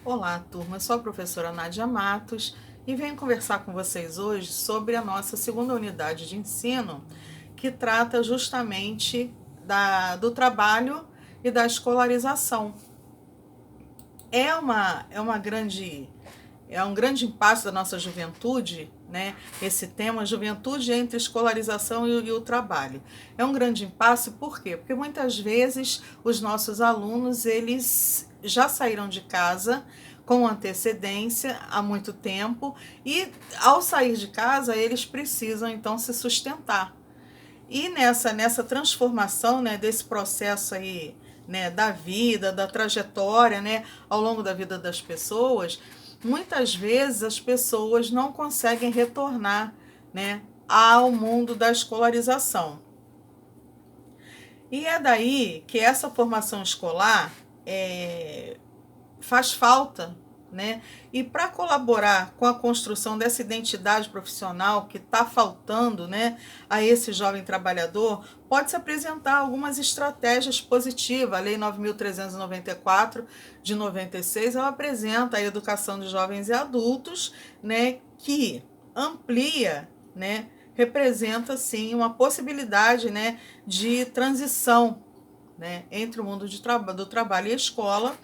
Olá, turma. Eu sou a professora Nádia Matos e venho conversar com vocês hoje sobre a nossa segunda unidade de ensino, que trata justamente do trabalho e da escolarização. É um grande impasse da nossa juventude, né? Esse tema, juventude entre escolarização e o trabalho. É um grande impasse, por quê? Porque muitas vezes os nossos alunos, eles já saíram de casa com antecedência há muito tempo e ao sair de casa eles precisam então se sustentar. E nessa transformação, né, desse processo aí, né, da vida, da trajetória, né, ao longo da vida das pessoas, muitas vezes as pessoas não conseguem retornar, né, ao mundo da escolarização. E é daí que essa formação escolar faz falta, né? E para colaborar com a construção dessa identidade profissional que está faltando, né, a esse jovem trabalhador, pode-se apresentar algumas estratégias positivas. A Lei 9.394 de 96, ela apresenta a educação de jovens e adultos, né, que amplia, né, representa sim uma possibilidade, né, de transição, né, entre o mundo do trabalho e a escola,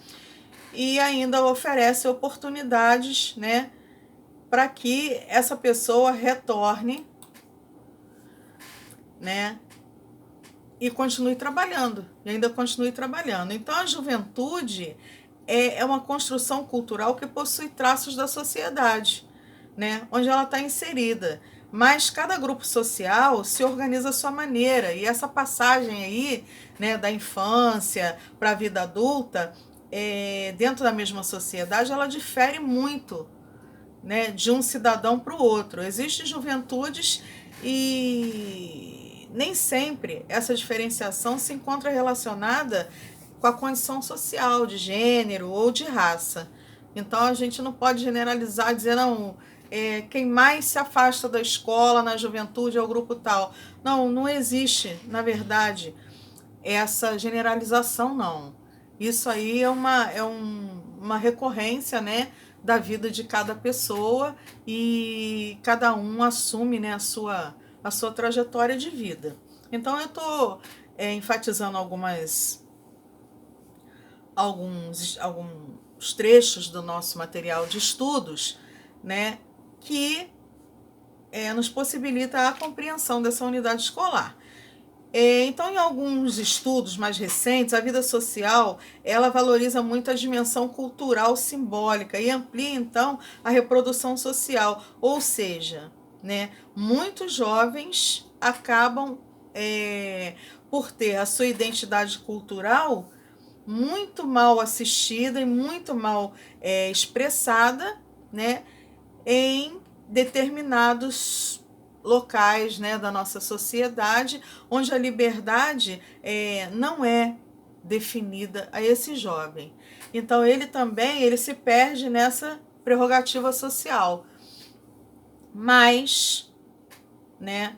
e ainda oferece oportunidades, né, para que essa pessoa retorne, né, e continue trabalhando, e ainda continue trabalhando. Então a juventude é uma construção cultural que possui traços da sociedade, né, onde ela está inserida. Mas cada grupo social se organiza à sua maneira, e essa passagem aí, né, da infância para a vida adulta, dentro da mesma sociedade, ela difere muito, né, de um cidadão para o outro. Existem juventudes e nem sempre essa diferenciação se encontra relacionada com a condição social, de gênero ou de raça. Então a gente não pode generalizar, dizer, não, quem mais se afasta da escola na juventude é o grupo tal. Não, não existe, na verdade, essa generalização, não. Isso aí uma recorrência, né, da vida de cada pessoa, e cada um assume, né, a sua trajetória de vida. Então eu estou enfatizando alguns trechos do nosso material de estudos, né, que nos possibilita a compreensão dessa unidade escolar. Então, em alguns estudos mais recentes, a vida social ela valoriza muito a dimensão cultural simbólica e amplia, então, a reprodução social. Ou seja, né, muitos jovens acabam, por ter a sua identidade cultural muito mal assistida e muito mal expressada, né, em determinados locais, né, da nossa sociedade, onde a liberdade não é definida a esse jovem. Então ele se perde nessa prerrogativa social. Mas, né,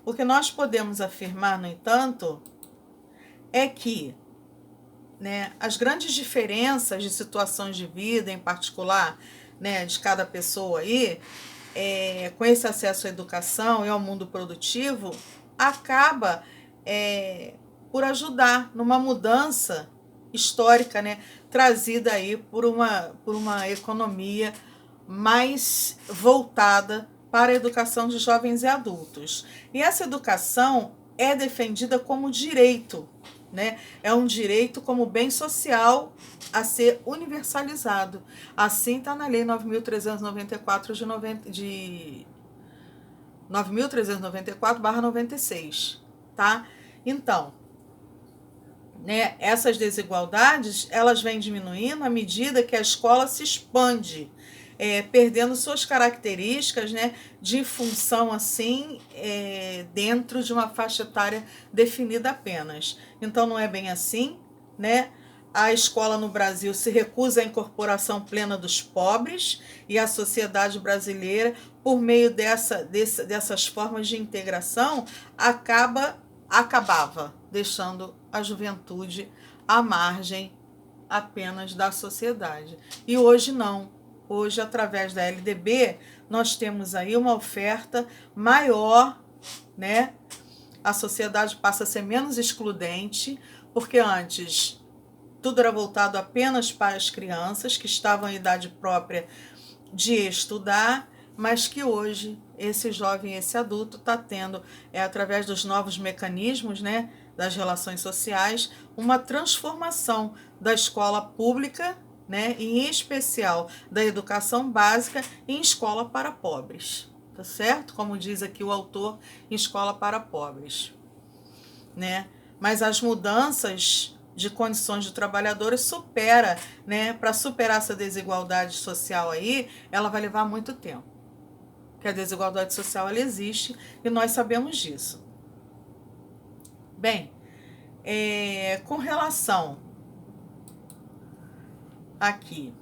o que nós podemos afirmar, no entanto, é que, né, as grandes diferenças de situações de vida, em particular, né, de cada pessoa aí, com esse acesso à educação e ao mundo produtivo, acaba por ajudar numa mudança histórica, né, trazida aí por uma economia mais voltada para a educação de jovens e adultos. E essa educação é defendida como direito, né? É um direito como bem social a ser universalizado. Assim está na Lei 9.394 de 9.394/96, tá? Então, né, essas desigualdades elas vêm diminuindo à medida que a escola se expande, perdendo suas características, né, de função assim, dentro de uma faixa etária definida apenas. Então não é bem assim, né? A escola no Brasil se recusa à incorporação plena dos pobres, e a sociedade brasileira, por meio dessas formas de integração, acabava deixando a juventude à margem apenas da sociedade. E hoje não. Hoje, através da LDB, nós temos aí uma oferta maior, né? A sociedade passa a ser menos excludente, porque antes tudo era voltado apenas para as crianças que estavam em idade própria de estudar, mas que hoje esse jovem, esse adulto está tendo, através dos novos mecanismos, né, das relações sociais, uma transformação da escola pública, né, e em especial da educação básica, em escola para pobres, tá certo? Como diz aqui o autor, em escola para pobres, né? Mas as mudanças de condições de trabalhadores supera, né? Para superar essa desigualdade social aí, ela vai levar muito tempo. Porque a desigualdade social ela existe e nós sabemos disso. Bem, com relação aqui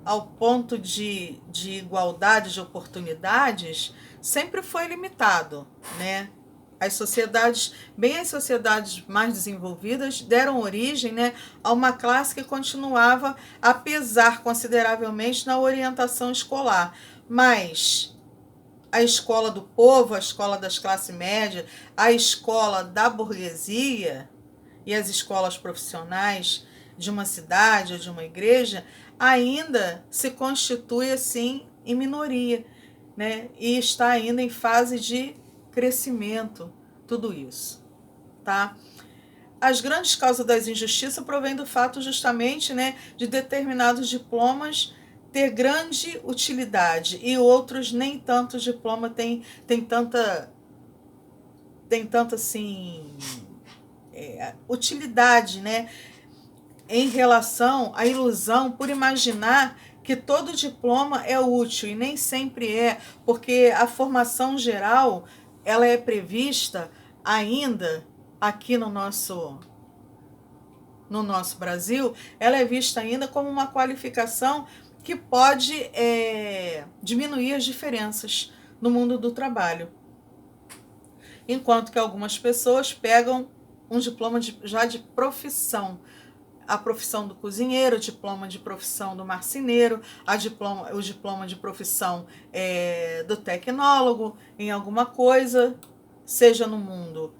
ao ponto de igualdade de oportunidades, sempre foi limitado, né? As sociedades mais desenvolvidas deram origem, né, a uma classe que continuava a pesar consideravelmente na orientação escolar. Mas a escola do povo, a escola das classes médias, a escola da burguesia e as escolas profissionais de uma cidade ou de uma igreja ainda se constitui assim em minoria, né? E está ainda em fase de crescimento, tudo isso, tá? As grandes causas das injustiças provêm do fato justamente, né, de determinados diplomas ter grande utilidade e outros nem tanto diploma tem tanta assim utilidade, né, em relação à ilusão por imaginar que todo diploma é útil, e nem sempre é, porque a formação geral ela é prevista ainda aqui no nosso Brasil, ela é vista ainda como uma qualificação que pode diminuir as diferenças no mundo do trabalho. Enquanto que algumas pessoas pegam um diploma já de profissão, a profissão do cozinheiro, o diploma de profissão do marceneiro, o diploma de profissão do tecnólogo em alguma coisa, seja no mundo,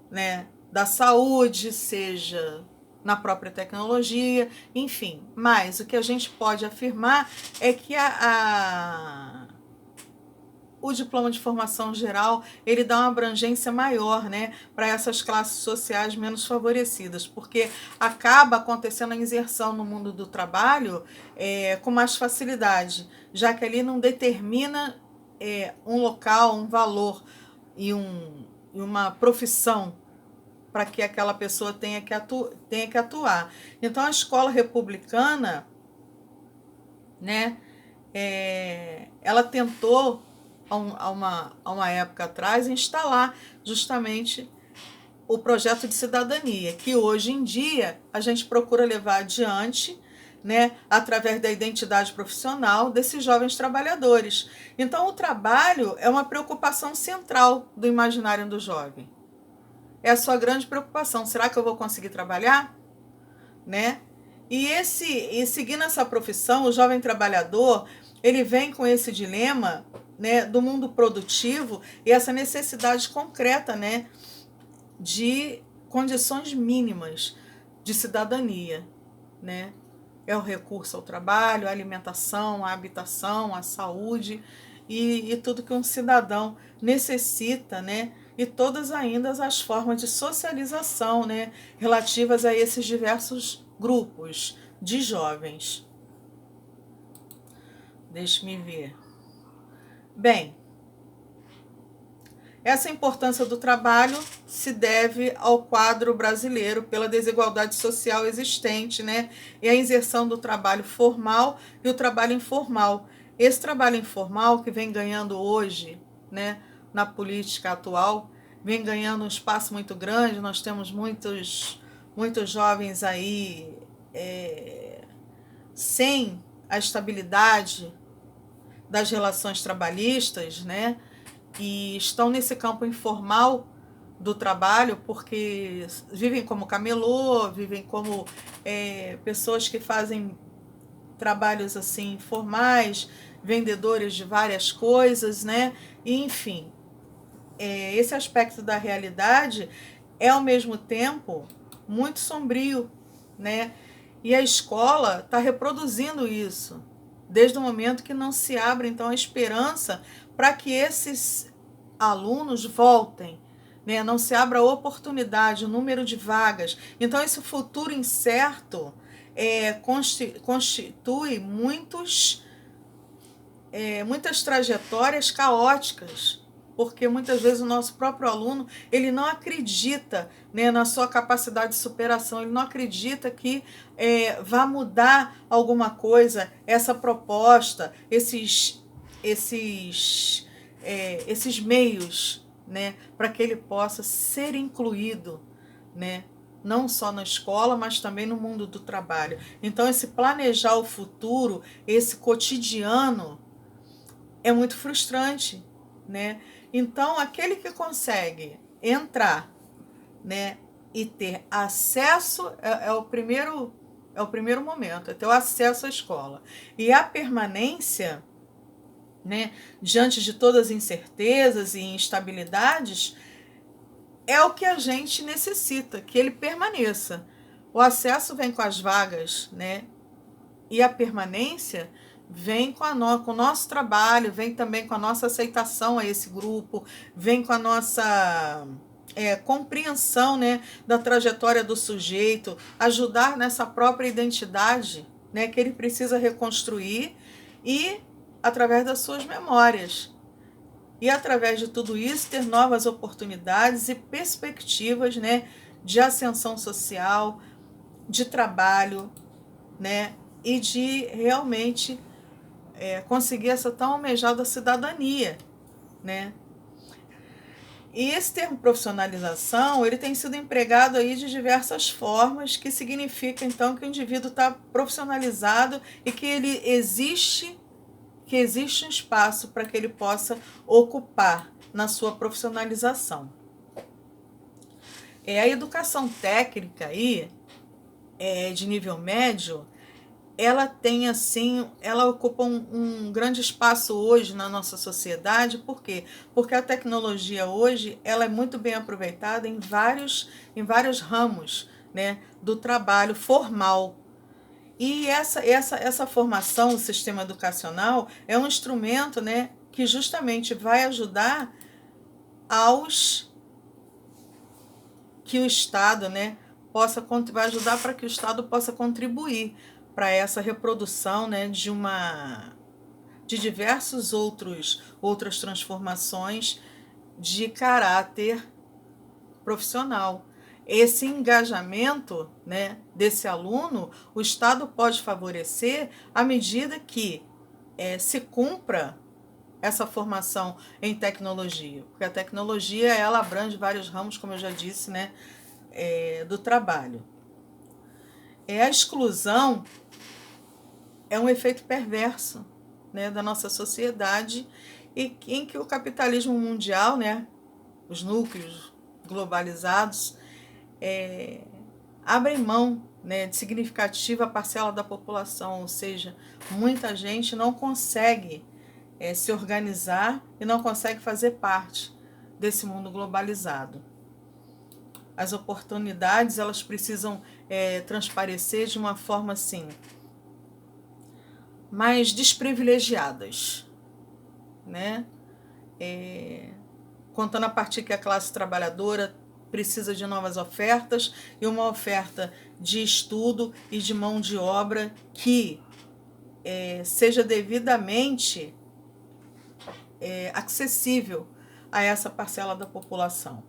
né, da saúde, seja na própria tecnologia, enfim. Mas o que a gente pode afirmar é que o diploma de formação geral, ele dá uma abrangência maior, né, para essas classes sociais menos favorecidas, porque acaba acontecendo a inserção no mundo do trabalho com mais facilidade, já que ali não determina um local, um valor e uma profissão para que aquela pessoa tenha que atuar. Então, a escola republicana, né, ela tentou há uma época atrás, instalar justamente o projeto de cidadania, que hoje em dia a gente procura levar adiante, né, através da identidade profissional desses jovens trabalhadores. Então, o trabalho é uma preocupação central do imaginário do jovem. É a sua grande preocupação. Será que eu vou conseguir trabalhar? Né? E seguindo essa profissão, o jovem trabalhador, ele vem com esse dilema, né, do mundo produtivo e essa necessidade concreta, né, de condições mínimas de cidadania, né? É o recurso ao trabalho, a alimentação, a habitação, a saúde e tudo que um cidadão necessita, né? E todas ainda as formas de socialização, né, relativas a esses diversos grupos de jovens. Deixe-me ver. Bem, essa importância do trabalho se deve ao quadro brasileiro pela desigualdade social existente, né? E a inserção do trabalho formal e o trabalho informal. Esse trabalho informal que vem ganhando hoje, né, na política atual, vem ganhando um espaço muito grande. Nós temos muitos jovens aí sem a estabilidade das relações trabalhistas, né? E estão nesse campo informal do trabalho, porque vivem como camelô, vivem como pessoas que fazem trabalhos assim formais, vendedores de várias coisas, né? E, enfim, esse aspecto da realidade é ao mesmo tempo muito sombrio, né? E a escola está reproduzindo isso desde o momento que não se abre então a esperança para que esses alunos voltem, né? Não se abra a oportunidade, o número de vagas. Então esse futuro incerto constitui muitas trajetórias caóticas, porque muitas vezes o nosso próprio aluno ele não acredita, né, na sua capacidade de superação, ele não acredita que vá mudar alguma coisa, essa proposta, esses meios, né, para que ele possa ser incluído, né, não só na escola, mas também no mundo do trabalho. Então, esse planejar o futuro, esse cotidiano, é muito frustrante, né? Então, aquele que consegue entrar, né, e ter acesso é o primeiro momento, é ter o acesso à escola. E a permanência, né, diante de todas as incertezas e instabilidades, é o que a gente necessita, que ele permaneça. O acesso vem com as vagas, né? E a permanência vem com o nosso trabalho, vem também com a nossa aceitação a esse grupo, vem com a nossa compreensão, né, da trajetória do sujeito, ajudar nessa própria identidade, né, que ele precisa reconstruir e através das suas memórias. E através de tudo isso ter novas oportunidades e perspectivas, né, de ascensão social, de trabalho, né, e de realmente conseguir essa tão almejada cidadania, né? E esse termo profissionalização, ele tem sido empregado aí de diversas formas, que significa então que o indivíduo está profissionalizado e que existe um espaço para que ele possa ocupar na sua profissionalização. A educação técnica aí, de nível médio, ela tem assim, ela ocupa um grande espaço hoje na nossa sociedade. Por quê? Porque a tecnologia hoje ela é muito bem aproveitada em vários ramos, né, do trabalho formal. E essa formação do sistema educacional é um instrumento, né, que justamente vai ajudar que o Estado, né, vai ajudar para que o Estado possa contribuir para essa reprodução, né, de diversos outras transformações de caráter profissional. Esse engajamento, né, desse aluno, o Estado pode favorecer à medida que se cumpra essa formação em tecnologia, porque a tecnologia ela abrange vários ramos, como eu já disse, né, do trabalho. A exclusão é um efeito perverso, né, da nossa sociedade, e em que o capitalismo mundial, né, os núcleos globalizados, abrem mão, né, de significativa parcela da população, ou seja, muita gente não consegue se organizar e não consegue fazer parte desse mundo globalizado. As oportunidades elas precisam transparecer de uma forma assim mais desprivilegiadas, né? Contando a partir que a classe trabalhadora precisa de novas ofertas e uma oferta de estudo e de mão de obra que seja devidamente acessível a essa parcela da população.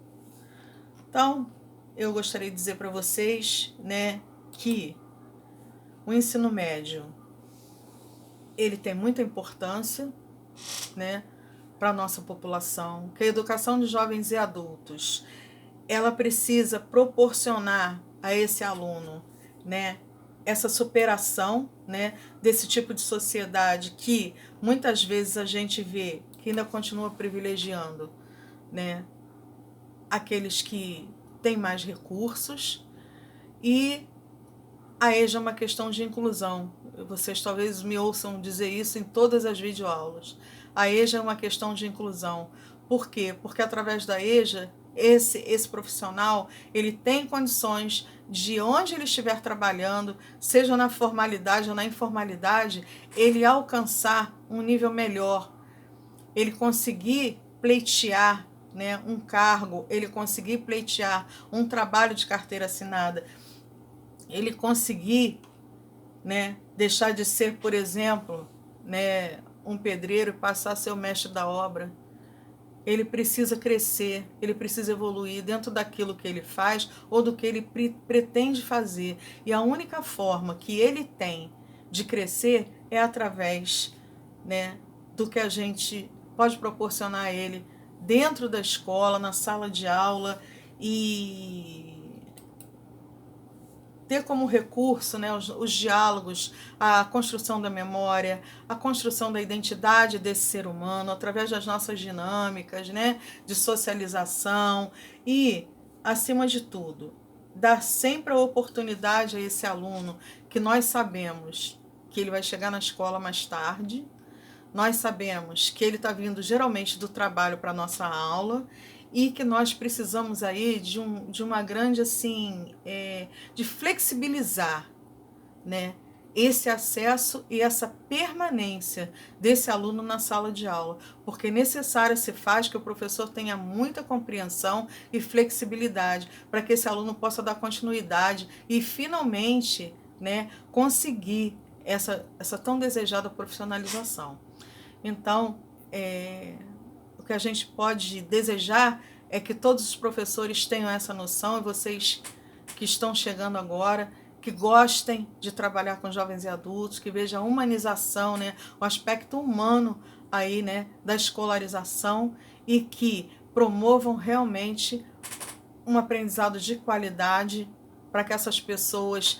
Então, eu gostaria de dizer para vocês, né, que o ensino médio ele tem muita importância, né, para a nossa população, que a educação de jovens e adultos ela precisa proporcionar a esse aluno, né, essa superação, né, desse tipo de sociedade que muitas vezes a gente vê que ainda continua privilegiando, né, aqueles que têm mais recursos, e a EJA é uma questão de inclusão. Vocês talvez me ouçam dizer isso em todas as videoaulas. A EJA é uma questão de inclusão. Por quê? Porque através da EJA, esse profissional, ele tem condições de onde ele estiver trabalhando, seja na formalidade ou na informalidade, ele alcançar um nível melhor, ele conseguir pleitear, né, um cargo, ele conseguir pleitear um trabalho de carteira assinada, ele conseguir, né, deixar de ser, por exemplo, né, um pedreiro e passar a ser o mestre da obra. Ele precisa crescer, ele precisa evoluir dentro daquilo que ele faz ou do que ele pretende fazer. E a única forma que ele tem de crescer é através, né, do que a gente pode proporcionar a ele dentro da escola, na sala de aula, e ter como recurso, né, os diálogos, a construção da memória, a construção da identidade desse ser humano através das nossas dinâmicas, né, de socialização e, acima de tudo, dar sempre a oportunidade a esse aluno que nós sabemos que ele vai chegar na escola mais tarde, nós sabemos que ele está vindo geralmente do trabalho para a nossa aula e que nós precisamos aí de uma grande, assim, de flexibilizar, né, esse acesso e essa permanência desse aluno na sala de aula, porque necessário se faz que o professor tenha muita compreensão e flexibilidade para que esse aluno possa dar continuidade e finalmente, né, conseguir essa tão desejada profissionalização. Então, o que a gente pode desejar é que todos os professores tenham essa noção, e vocês que estão chegando agora, que gostem de trabalhar com jovens e adultos, que vejam a humanização, né, o aspecto humano aí, né, da escolarização, e que promovam realmente um aprendizado de qualidade para que essas pessoas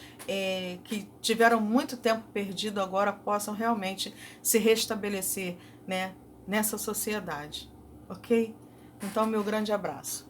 que tiveram muito tempo perdido agora possam realmente se restabelecer, né, nessa sociedade, ok? Então, meu grande abraço.